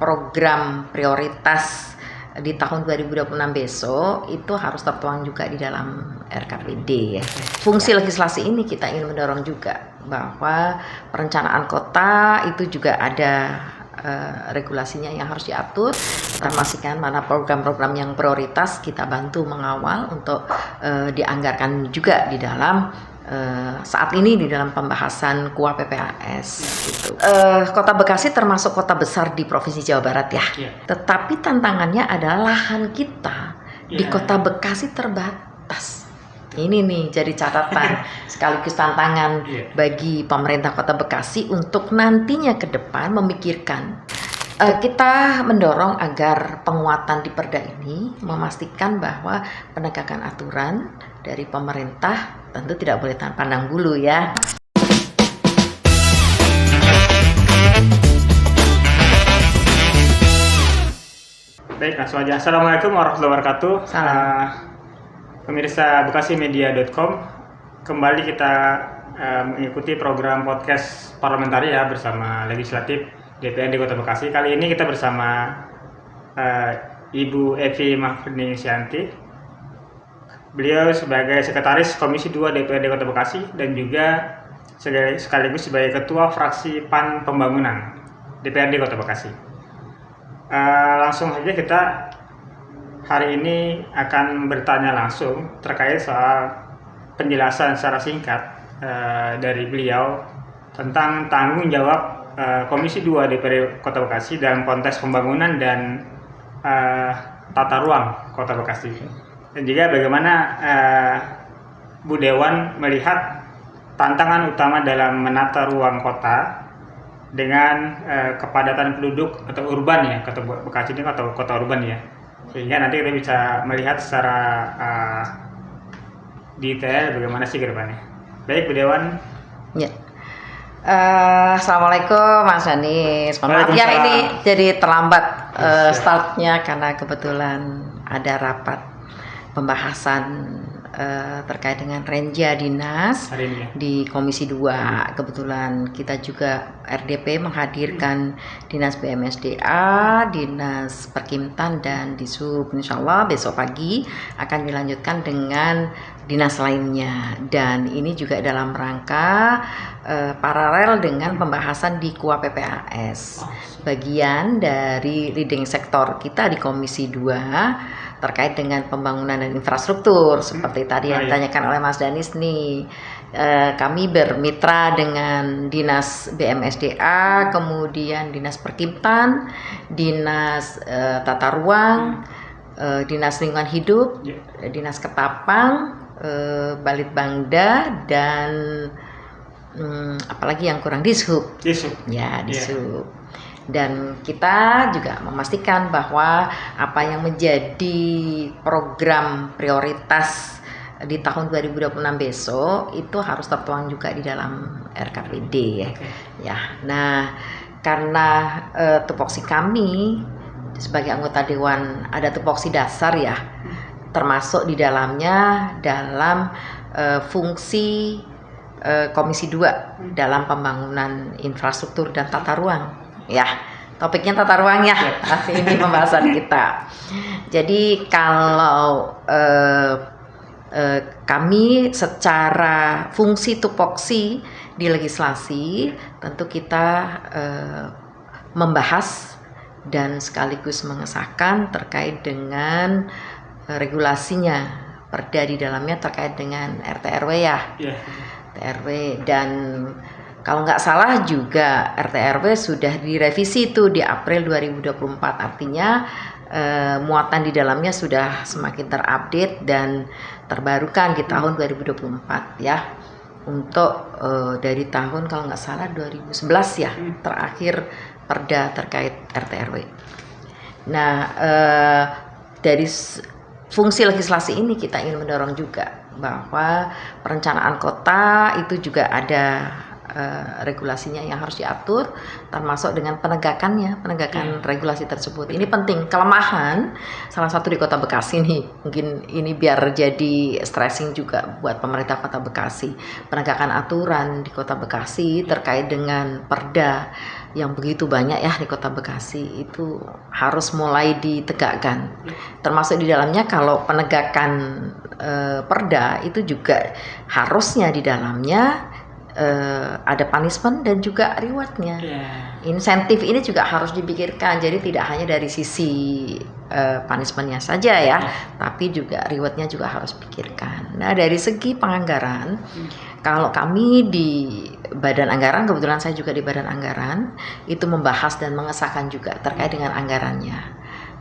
program prioritas di tahun 2026 besok itu harus tertuang juga di dalam RKPD ya. Fungsi legislasi ini kita ingin mendorong juga bahwa perencanaan kota itu juga ada regulasinya yang harus diatur. Kita memastikan mana program-program yang prioritas kita bantu mengawal untuk dianggarkan juga di dalam saat ini di dalam pembahasan KUA PPAS gitu. Kota Bekasi termasuk kota besar di Provinsi Jawa Barat ya. Tetapi tantangannya adalah lahan kita di Kota Bekasi terbatas. Ini nih jadi catatan sekaligus tantangan bagi pemerintah Kota Bekasi untuk nantinya ke depan memikirkan. Kita mendorong agar penguatan di Perda ini memastikan bahwa penegakan aturan dari pemerintah tentu tidak boleh pandang bulu ya. Baik, langsung aja. Assalamualaikum warahmatullahi wabarakatuh. Pemirsa bekasimedia.com, kembali kita mengikuti program podcast parlamentari ya bersama Legislatif DPRD Kota Bekasi. Kali ini kita bersama Ibu Evi Mahfudningsianti. Beliau sebagai Sekretaris Komisi 2 DPRD Kota Bekasi dan juga sekaligus sebagai Ketua Fraksi PAN Pembangunan DPRD Kota Bekasi. Langsung saja kita hari ini akan bertanya langsung terkait soal penjelasan secara singkat dari beliau tentang tanggung jawab Komisi 2 DPRD Kota Bekasi dalam konteks pembangunan dan tata ruang Kota Bekasi. Dan juga bagaimana Bu Dewan melihat tantangan utama dalam menata ruang kota dengan kepadatan penduduk atau urban ya, Kota Bekasi ini atau kota urban ya. Sehingga nanti kita bisa melihat secara detail bagaimana sih ke depannya. Baik Bu Dewan. Ya. Assalamualaikum Mas Danis. Maaf ya ini jadi terlambat startnya karena kebetulan ada rapat pembahasan terkait dengan renja dinas di Komisi 2. Kebetulan kita juga RDP menghadirkan Dinas BMSDA, Dinas Perkimtan dan Disub. Insyaallah besok pagi akan dilanjutkan dengan dinas lainnya, dan ini juga dalam rangka paralel dengan pembahasan di KUA PPAS, bagian dari leading sektor kita di Komisi 2 terkait dengan pembangunan dan infrastruktur seperti tadi yang ditanyakan oleh Mas Danis nih. Kami bermitra dengan Dinas BMSDA, kemudian Dinas Perkimtan, Dinas Tata Ruang, Dinas Lingkungan Hidup, Dinas Ketapang, Balitbangda, dan apalagi yang kurang Dishub. Ya, Dishub. Dan kita juga memastikan bahwa apa yang menjadi program prioritas di tahun 2026 besok itu harus tertuang juga di dalam RKPD ya. Ya. Nah, karena tupoksi kami sebagai anggota dewan ada tupoksi dasar ya, termasuk di dalamnya dalam fungsi Komisi 2 dalam pembangunan infrastruktur dan tata ruang. Ya, topiknya tata ruang ya. Ini pembahasan kita. Jadi kalau kami secara fungsi tupoksi di legislasi tentu kita membahas dan sekaligus mengesahkan terkait dengan regulasinya, perda di dalamnya terkait dengan RT/RW ya. RT/RW, dan kalau nggak salah juga RT/RW sudah direvisi itu di April 2024, artinya muatan di dalamnya sudah semakin terupdate dan terbarukan di tahun 2024 ya. Untuk dari tahun kalau nggak salah 2011 ya terakhir perda terkait RT/RW. Nah, dari fungsi legislasi ini kita ingin mendorong juga bahwa perencanaan kota itu juga ada regulasinya yang harus diatur, termasuk dengan penegakan regulasi tersebut. Ini penting. Kelemahan salah satu di Kota Bekasi nih, mungkin ini biar jadi stressing juga buat pemerintah Kota Bekasi. Penegakan aturan di Kota Bekasi terkait dengan perda yang begitu banyak ya di Kota Bekasi itu harus mulai ditegakkan. Termasuk di dalamnya kalau penegakan perda itu juga harusnya di dalamnya ada punishment dan juga rewardnya. Insentif ini juga harus dipikirkan. Jadi tidak hanya dari sisi punishmentnya saja ya, tapi juga rewardnya juga harus pikirkan. Nah dari segi penganggaran, kalau kami di Badan Anggaran, kebetulan saya juga di Badan Anggaran, itu membahas dan mengesahkan juga terkait dengan anggarannya.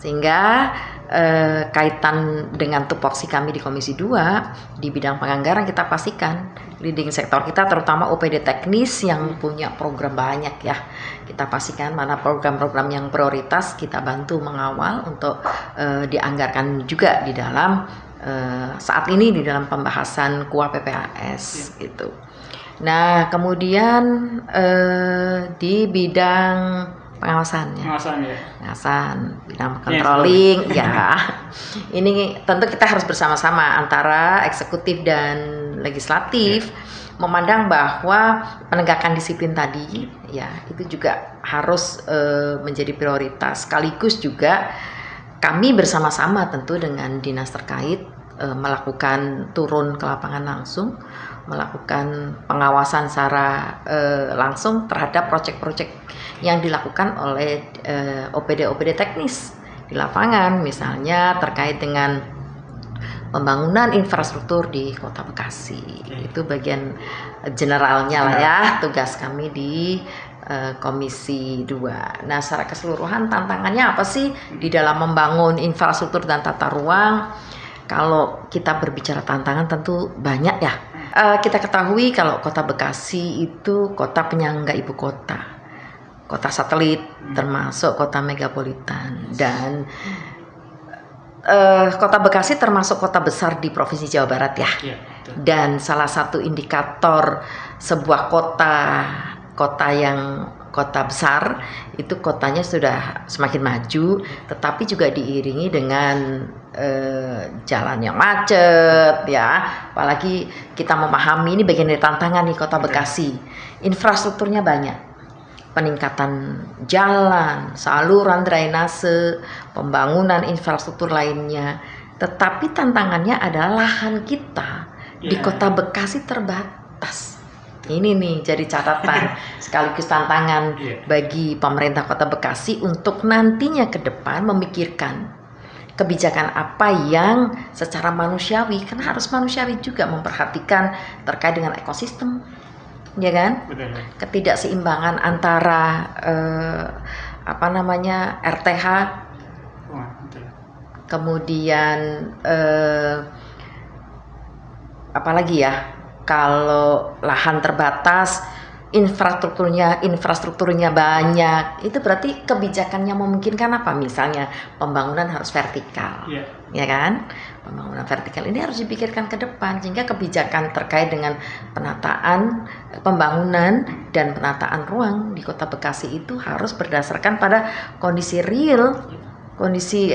Sehingga kaitan dengan tupoksi kami di Komisi 2 di bidang penganggaran kita pastikan leading sektor kita terutama OPD teknis yang punya program banyak ya. Kita pastikan mana program-program yang prioritas kita bantu mengawal untuk dianggarkan juga di dalam saat ini di dalam pembahasan KUA PPAS gitu. Nah, kemudian di bidang pengawasan, bidang controlling, ya. Ini tentu kita harus bersama-sama antara eksekutif dan legislatif memandang bahwa penegakan disiplin tadi, ya, itu juga harus menjadi prioritas. Sekaligus juga kami bersama-sama tentu dengan dinas terkait melakukan turun ke lapangan langsung, melakukan pengawasan secara langsung terhadap proyek-proyek yang dilakukan oleh OPD-OPD teknis di lapangan, misalnya terkait dengan pembangunan infrastruktur di Kota Bekasi. Itu bagian generalnya lah ya, tugas kami di Komisi 2. Nah, secara keseluruhan tantangannya apa sih di dalam membangun infrastruktur dan tata ruang? Kalau kita berbicara tantangan tentu banyak ya. Kita ketahui kalau Kota Bekasi itu kota penyangga ibu kota, kota satelit, termasuk kota megapolitan, dan Kota Bekasi termasuk kota besar di Provinsi Jawa Barat ya. Dan salah satu indikator sebuah kota besar itu kotanya sudah semakin maju, tetapi juga diiringi dengan jalan yang macet ya. Apalagi kita memahami ini bagian dari tantangan di Kota Bekasi. Infrastrukturnya banyak, peningkatan jalan, saluran drainase, pembangunan infrastruktur lainnya. Tetapi tantangannya adalah lahan kita di Kota Bekasi terbatas. Ini nih jadi catatan sekaligus tantangan bagi pemerintah Kota Bekasi untuk nantinya ke depan memikirkan kebijakan apa yang secara manusiawi, karena harus manusiawi juga memperhatikan terkait dengan ekosistem, ya kan? Betul. Ketidakseimbangan antara RTH, kemudian apalagi ya, kalau lahan terbatas, infrastrukturnya banyak, itu berarti kebijakannya memungkinkan apa? Misalnya pembangunan harus vertikal, ya kan? Pembangunan vertikal ini harus dipikirkan ke depan, sehingga kebijakan terkait dengan penataan pembangunan dan penataan ruang di Kota Bekasi itu harus berdasarkan pada kondisi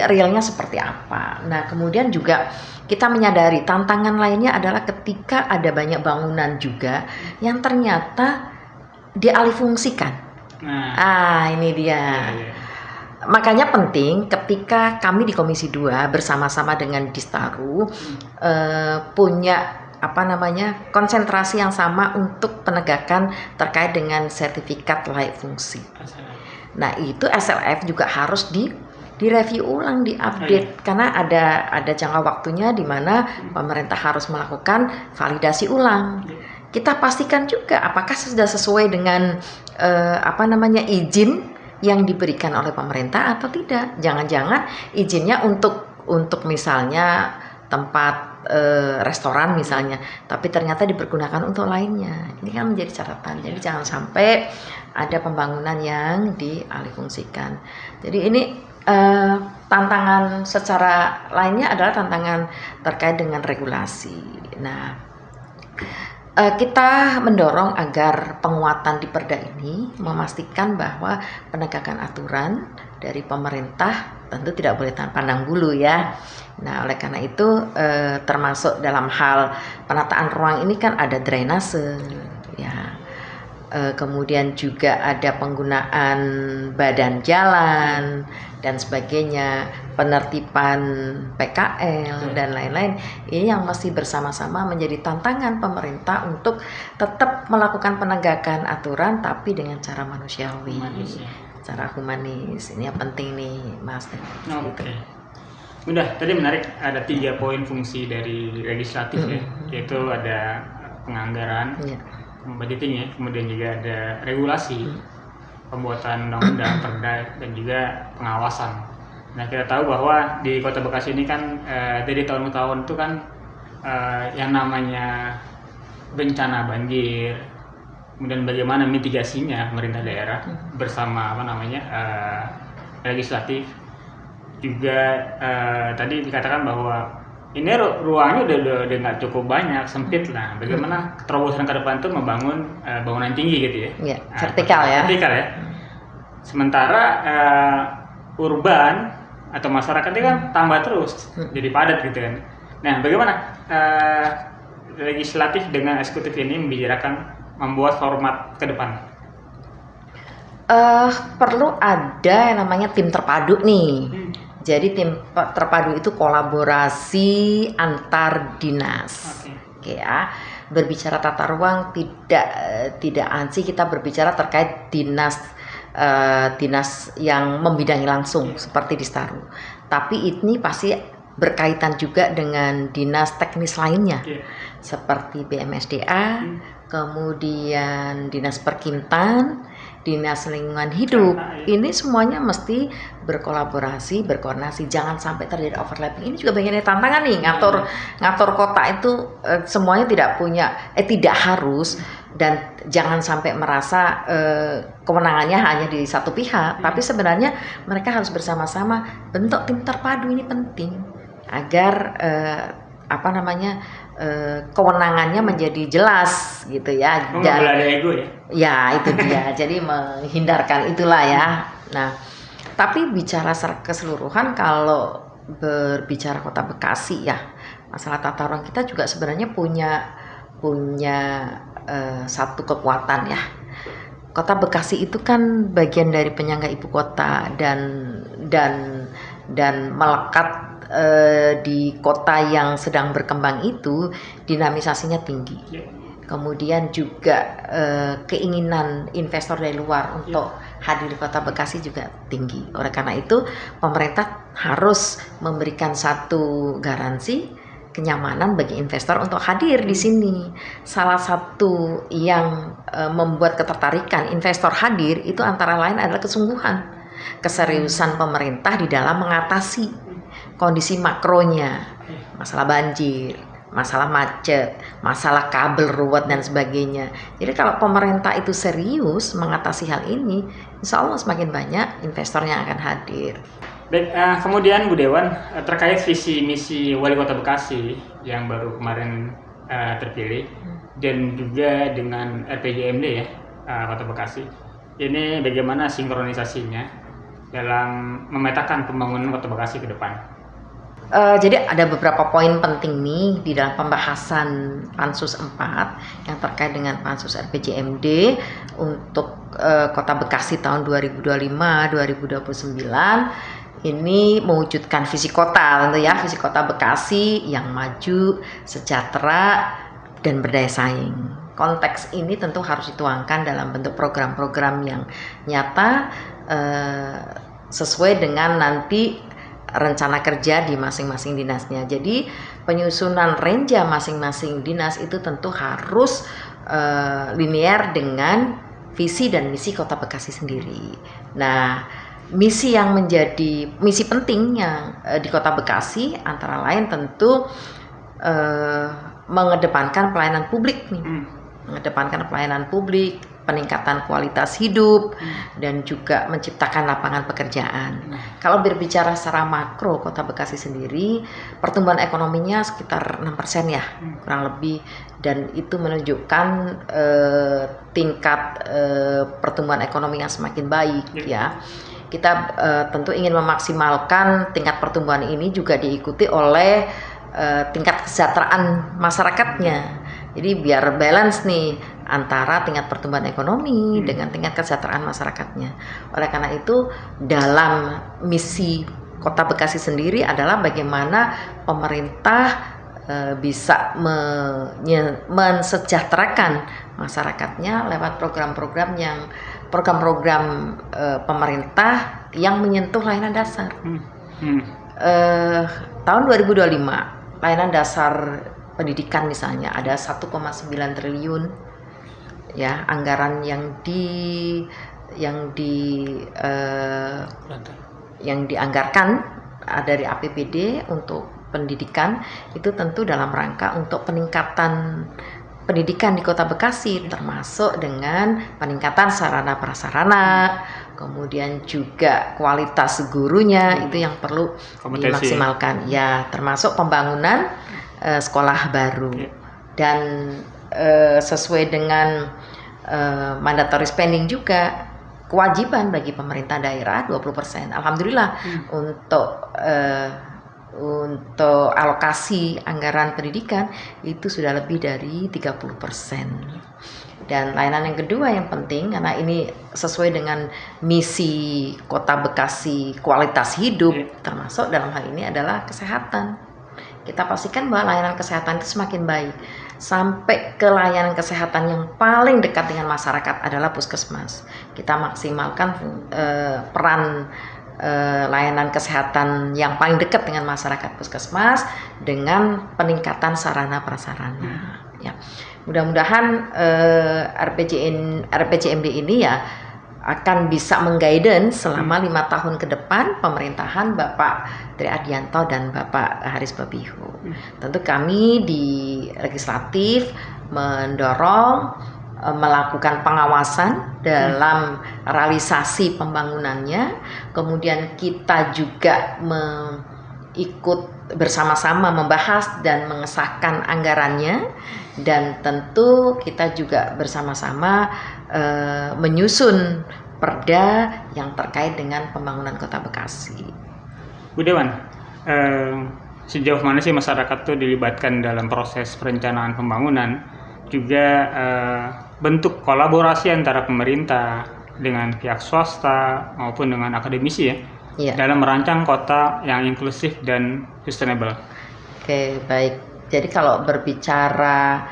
realnya seperti apa. Nah, kemudian juga kita menyadari tantangan lainnya adalah ketika ada banyak bangunan juga yang ternyata dialihfungsikan. Ini dia. Makanya penting ketika kami di Komisi 2 bersama-sama dengan Distaru punya konsentrasi yang sama untuk penegakan terkait dengan sertifikat layak fungsi. Nah, itu SLF juga harus direview ulang, diupdate, karena ada jangka waktunya di mana pemerintah harus melakukan validasi ulang. Kita pastikan juga apakah sudah sesuai dengan izin yang diberikan oleh pemerintah atau tidak. Jangan-jangan izinnya untuk misalnya tempat restoran misalnya, tapi ternyata dipergunakan untuk lainnya. Ini kan menjadi catatan. Jadi jangan sampai ada pembangunan yang dialihfungsikan. Jadi ini tantangan secara lainnya adalah tantangan terkait dengan regulasi. Nah, Kita mendorong agar penguatan di Perda ini memastikan bahwa penegakan aturan dari pemerintah tentu tidak boleh pandang bulu ya. Nah, oleh karena itu termasuk dalam hal penataan ruang ini kan ada drainase ya. Kemudian juga ada penggunaan badan jalan dan sebagainya, penertiban PKL dan lain-lain. Ini yang mesti bersama-sama menjadi tantangan pemerintah untuk tetap melakukan penegakan aturan tapi dengan cara manusiawi, cara humanis. Ini yang penting nih, Mas. Oke. Udah, tadi menarik, ada 3 poin fungsi dari legislatif ya, yaitu ada penganggaran, budgeting ya, kemudian juga ada regulasi, pembuatan undang-undang, perda, dan juga pengawasan. Nah, kita tahu bahwa di Kota Bekasi ini kan dari tahun ke tahun itu kan yang namanya bencana banjir, kemudian bagaimana mitigasinya pemerintah daerah bersama legislatif. Juga tadi dikatakan bahwa ini ruangnya udah nggak cukup banyak, sempit lah. Bagaimana terobosan ke depan itu membangun bangunan tinggi gitu ya? Ya, vertikal ya. Vertikal ya. Sementara urban atau masyarakat itu kan tambah terus, jadi padat gitu kan. Nah, bagaimana legislatif dengan eksekutif ini membicarakan membuat format ke depan? Perlu ada yang namanya tim terpadu nih. Jadi tim terpadu itu kolaborasi antar dinas. Oke ya. Berbicara tata ruang tidak ansi kita berbicara terkait dinas yang membidangi langsung seperti di Staru. Tapi ini pasti berkaitan juga dengan dinas teknis lainnya seperti BMSDA, kemudian dinas perkintan, dinas lingkungan hidup. Ini semuanya mesti berkolaborasi, berkoordinasi, jangan sampai terjadi overlapping. Ini juga bagian dari tantangan nih, ngatur kota itu semuanya tidak harus, dan jangan sampai merasa kewenangannya hanya di satu pihak, tapi sebenarnya mereka harus bersama-sama. Bentuk tim terpadu ini penting agar kewenangannya menjadi jelas gitu ya. Dan ada ego ya. Ya itu dia. Jadi menghindarkan itulah ya. Nah, tapi bicara keseluruhan, kalau berbicara Kota Bekasi ya, masalah tata ruang kita juga sebenarnya punya satu kekuatan ya. Kota Bekasi itu kan bagian dari penyangga ibu kota dan melekat di kota yang sedang berkembang itu, dinamisasinya tinggi. Kemudian juga keinginan investor dari luar untuk hadir di Kota Bekasi juga tinggi. Oleh karena itu, pemerintah harus memberikan satu garansi kenyamanan bagi investor untuk hadir di sini. Salah satu yang membuat ketertarikan investor hadir itu antara lain adalah kesungguhan, keseriusan pemerintah di dalam mengatasi kondisi makronya, masalah banjir, masalah macet, masalah kabel ruwet dan sebagainya. Jadi kalau pemerintah itu serius mengatasi hal ini, insya Allah semakin banyak investor yang akan hadir. Baik, kemudian Bu Dewan, terkait visi misi Wali Kota Bekasi yang baru kemarin terpilih, dan juga dengan RPJMD ya, Kota Bekasi, ini bagaimana sinkronisasinya dalam memetakan pembangunan Kota Bekasi ke depan? Jadi ada beberapa poin penting nih di dalam pembahasan Pansus 4 yang terkait dengan Pansus RPJMD untuk Kota Bekasi tahun 2025-2029. Ini mewujudkan visi kota tentu ya, visi Kota Bekasi yang maju, sejahtera, dan berdaya saing. Konteks ini tentu harus dituangkan dalam bentuk program-program yang nyata sesuai dengan nanti rencana kerja di masing-masing dinasnya. Jadi penyusunan renja masing-masing dinas itu tentu harus linear dengan visi dan misi Kota Bekasi sendiri. Nah, misi yang menjadi misi penting yang di Kota Bekasi antara lain tentu mengedepankan pelayanan publik nih. Mengedepankan pelayanan publik, peningkatan kualitas hidup dan juga menciptakan lapangan pekerjaan. Kalau berbicara secara makro Kota Bekasi sendiri, pertumbuhan ekonominya sekitar 6% ya, kurang lebih, dan itu menunjukkan tingkat pertumbuhan ekonomi yang semakin baik ya. Kita tentu ingin memaksimalkan tingkat pertumbuhan ini juga diikuti oleh tingkat kesejahteraan masyarakatnya. Jadi biar balance nih antara tingkat pertumbuhan ekonomi dengan tingkat kesejahteraan masyarakatnya. Oleh karena itu dalam misi Kota Bekasi sendiri adalah bagaimana pemerintah bisa mensejahterakan masyarakatnya lewat program-program pemerintah yang menyentuh layanan dasar. Tahun 2025 layanan dasar pendidikan misalnya ada 1,9 triliun ya anggaran yang dianggarkan dari APBD untuk pendidikan, itu tentu dalam rangka untuk peningkatan pendidikan di Kota Bekasi, termasuk dengan peningkatan sarana prasarana, kemudian juga kualitas gurunya itu yang perlu dimaksimalkan ya, termasuk pembangunan sekolah baru. Dan sesuai dengan mandatory spending juga kewajiban bagi pemerintah daerah 20%. Alhamdulillah untuk alokasi anggaran pendidikan itu sudah lebih dari 30%. Dan layanan yang kedua yang penting, karena ini sesuai dengan misi Kota Bekasi kualitas hidup, termasuk dalam hal ini adalah kesehatan. Kita pastikan bahwa layanan kesehatan itu semakin baik, sampai ke layanan kesehatan yang paling dekat dengan masyarakat adalah puskesmas. Kita maksimalkan peran layanan kesehatan yang paling dekat dengan masyarakat, puskesmas, dengan peningkatan sarana prasarana. Ya, mudah-mudahan RPJMD ini ya akan bisa mengguidance selama 5 tahun ke depan pemerintahan Bapak Tri Adianto dan Bapak Haris Babihu. Tentu kami di legislatif mendorong melakukan pengawasan dalam realisasi pembangunannya, kemudian kita juga ikut bersama-sama membahas dan mengesahkan anggarannya, dan tentu kita juga bersama-sama menyusun perda yang terkait dengan pembangunan Kota Bekasi. Bu Dewan, sejauh mana sih masyarakat tuh dilibatkan dalam proses perencanaan pembangunan, juga bentuk kolaborasi antara pemerintah dengan pihak swasta maupun dengan akademisi ya, dalam merancang kota yang inklusif dan sustainable? Oke, baik. Jadi kalau berbicara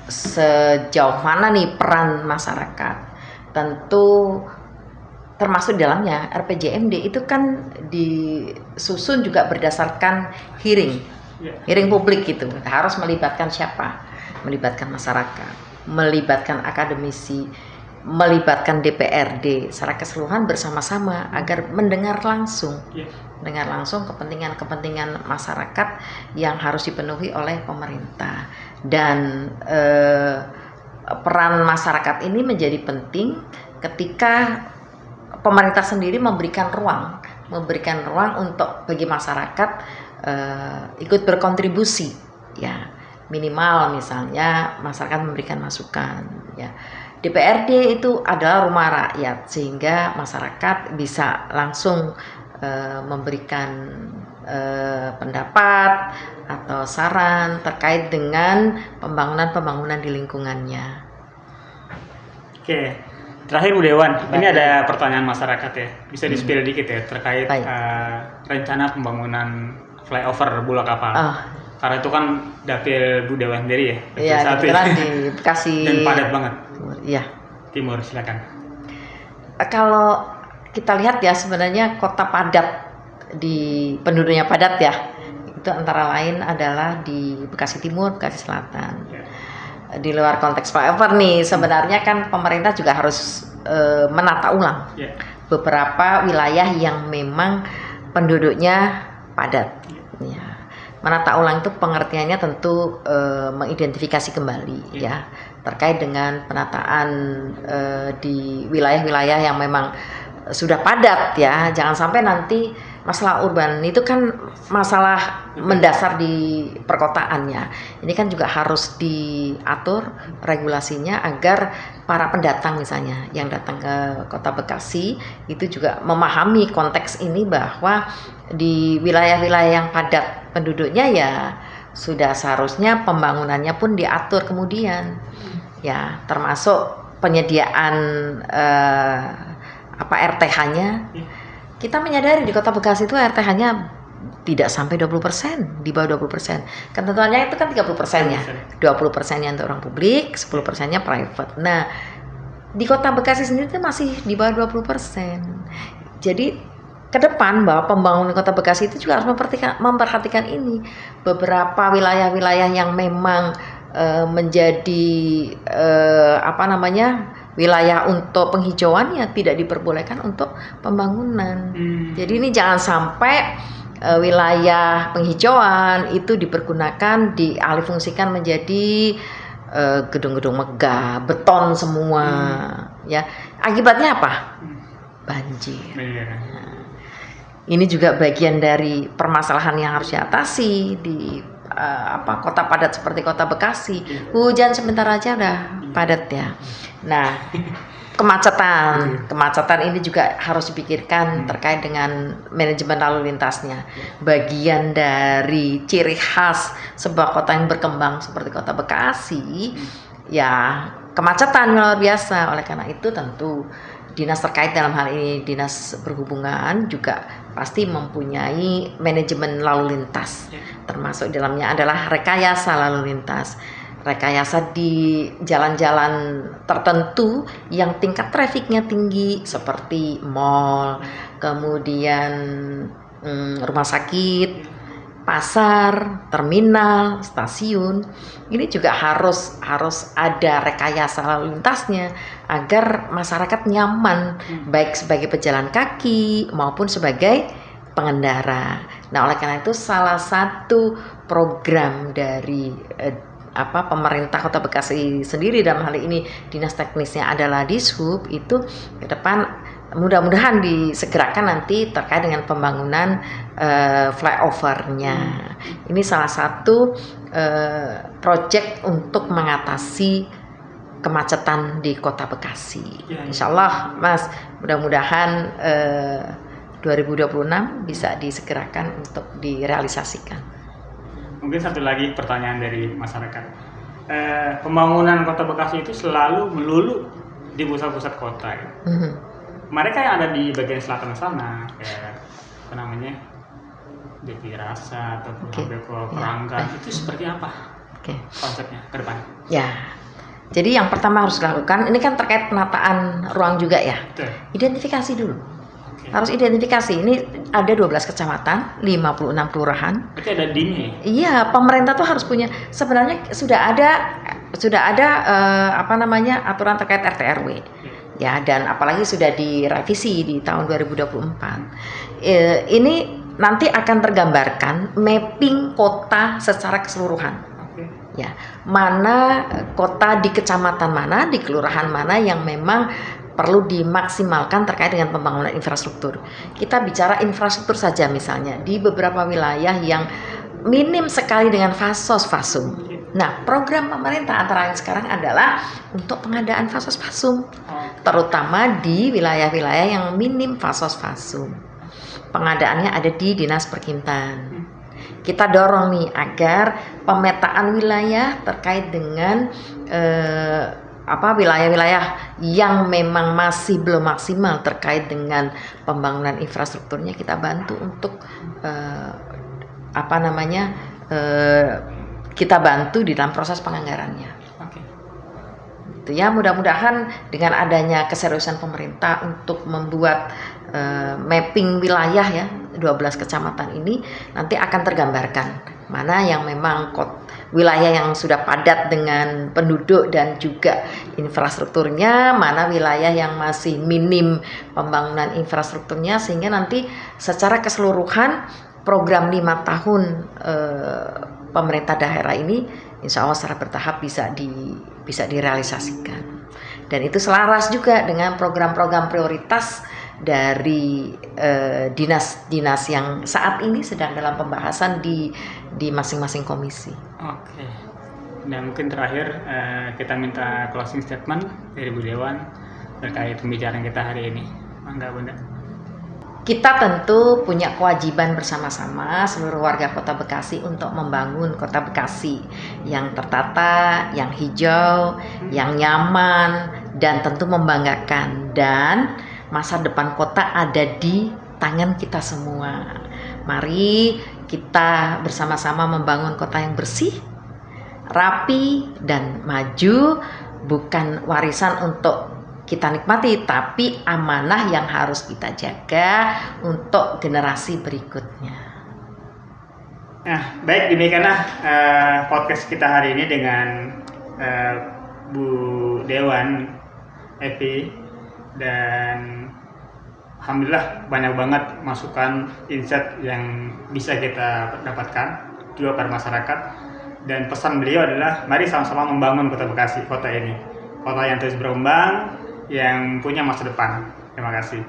sejauh mana nih peran masyarakat, tentu termasuk dalamnya RPJMD itu kan disusun juga berdasarkan hearing publik gitu. Harus melibatkan siapa? Melibatkan masyarakat, melibatkan akademisi, melibatkan DPRD secara keseluruhan bersama-sama agar mendengar langsung kepentingan masyarakat yang harus dipenuhi oleh pemerintah. Dan peran masyarakat ini menjadi penting ketika pemerintah sendiri memberikan ruang untuk bagi masyarakat ikut berkontribusi ya, minimal misalnya masyarakat memberikan masukan ya. DPRD itu adalah rumah rakyat, sehingga masyarakat bisa langsung memberikan pendapat atau saran terkait dengan pembangunan di lingkungannya. Oke, terakhir Bu Dewan, ini ada pertanyaan masyarakat ya, bisa di-spill dikit ya terkait rencana pembangunan flyover Bola Kapal. Karena itu kan dapil Bu Dewan sendiri ya. Iya, kebetulan di Bekasi. Dan padat banget. Iya. Timur, silakan. Kalau kita lihat ya, sebenarnya kota padat, di penduduknya padat ya, itu antara lain adalah di Bekasi Timur, Bekasi Selatan. Di luar konteks flyover nih, sebenarnya kan pemerintah juga harus menata ulang beberapa wilayah yang memang penduduknya padat. Ya. Menata ulang itu pengertiannya tentu mengidentifikasi kembali ya terkait dengan penataan di wilayah-wilayah yang memang sudah padat ya. Jangan sampai nanti masalah urban itu kan masalah mendasar di perkotaannya. Ini kan juga harus diatur regulasinya agar para pendatang misalnya yang datang ke Kota Bekasi itu juga memahami konteks ini, bahwa di wilayah-wilayah yang padat penduduknya ya sudah seharusnya pembangunannya pun diatur kemudian ya, termasuk penyediaan RTH-nya. Kita menyadari di Kota Bekasi itu RTH-nya tidak sampai 20%, di bawah 20%. Ketentuannya itu kan 30% ya. 20%-nya untuk orang publik, 10%-nya private. Nah, di Kota Bekasi sendiri itu masih di bawah 20%. Jadi ke depan bahwa pembangunan Kota Bekasi itu juga harus memperhatikan ini. Beberapa wilayah-wilayah yang memang menjadi wilayah untuk penghijauan ya tidak diperbolehkan untuk pembangunan. Jadi ini jangan sampai wilayah penghijauan itu dipergunakan, dialihfungsikan menjadi gedung-gedung megah, beton semua. Ya, akibatnya apa? Banjir. Nah, ini juga bagian dari permasalahan yang harus diatasi di kota padat seperti Kota Bekasi. Hujan sebentar aja udah padat ya. Nah, kemacetan ini juga harus dipikirkan terkait dengan manajemen lalu lintasnya. Bagian dari ciri khas sebuah kota yang berkembang seperti Kota Bekasi, ya kemacetan luar biasa. Oleh karena itu tentu dinas terkait, dalam hal ini dinas perhubungan, juga pasti mempunyai manajemen lalu lintas. Termasuk dalamnya adalah rekayasa lalu lintas. Rekayasa di jalan-jalan tertentu yang tingkat trafiknya tinggi seperti mall, kemudian rumah sakit, pasar, terminal, stasiun. Ini juga harus ada rekayasa lalu lintasnya agar masyarakat nyaman, baik sebagai pejalan kaki maupun sebagai pengendara. Nah, oleh karena itu salah satu program dari pemerintah Kota Bekasi sendiri, dalam hal ini dinas teknisnya adalah Dishub, itu ke depan mudah-mudahan disegerakan nanti terkait dengan pembangunan flyover-nya. Ini salah satu proyek untuk mengatasi kemacetan di Kota Bekasi. Insya Allah Mas, mudah-mudahan 2026 bisa disegerakan untuk direalisasikan. Mungkin satu lagi pertanyaan dari masyarakat. Pembangunan Kota Bekasi itu selalu melulu di pusat-pusat kota ya. Mereka yang ada di bagian selatan sana, kayak Jati Rasa ataupun Keranggan, itu seperti apa konsepnya ke depan? Ya, jadi yang pertama harus dilakukan, ini kan terkait penataan ruang juga ya. Betul. Identifikasi dulu. Harus identifikasi, ini ada 12 kecamatan, 56 kelurahan. Berarti ada DIN-nya? Iya, pemerintah tuh harus punya. Sebenarnya sudah ada aturan terkait RT RW. Ya, dan apalagi sudah direvisi di tahun 2024. Ini nanti akan tergambarkan mapping kota secara keseluruhan. Ya, mana kota di kecamatan mana, di kelurahan mana yang memang perlu dimaksimalkan terkait dengan pembangunan infrastruktur. Kita bicara infrastruktur saja, misalnya di beberapa wilayah yang minim sekali dengan fasos-fasum. Nah, program pemerintah antara lain sekarang adalah untuk pengadaan fasos-fasum, terutama di wilayah-wilayah yang minim fasos-fasum. Pengadaannya ada di Dinas Perkintan. Kita dorong nih agar pemetaan wilayah terkait dengan wilayah-wilayah yang memang masih belum maksimal terkait dengan pembangunan infrastrukturnya, kita bantu untuk kita bantu di dalam proses penganggarannya. Itu ya, mudah-mudahan dengan adanya keseriusan pemerintah untuk membuat mapping wilayah ya 12 kecamatan ini, nanti akan tergambarkan mana yang memang wilayah yang sudah padat dengan penduduk dan juga infrastrukturnya, mana wilayah yang masih minim pembangunan infrastrukturnya, sehingga nanti secara keseluruhan program 5 tahun pemerintah daerah ini insya Allah secara bertahap bisa direalisasikan. Dan itu selaras juga dengan program-program prioritas dari dinas-dinas yang saat ini sedang dalam pembahasan di masing-masing komisi. Oke. Dan mungkin terakhir kita minta closing statement dari Bu Dewan terkait pembicaraan kita hari ini. Mangga Bunda. Kita tentu punya kewajiban bersama-sama seluruh warga Kota Bekasi untuk membangun Kota Bekasi yang tertata, yang hijau, yang nyaman, dan tentu membanggakan. Dan masa depan kota ada di tangan kita semua. Mari kita bersama-sama membangun kota yang bersih, rapi, dan maju, bukan warisan untuk kita nikmati, tapi amanah yang harus kita jaga untuk generasi berikutnya. Nah, baik, demikianlah podcast kita hari ini dengan Bu Dewan Evi, dan alhamdulillah banyak banget masukan insight yang bisa kita dapatkan juga pada masyarakat. Dan pesan beliau adalah mari sama-sama membangun Kota Bekasi, kota ini, kota yang terus berkembang, yang punya masa depan. Terima kasih.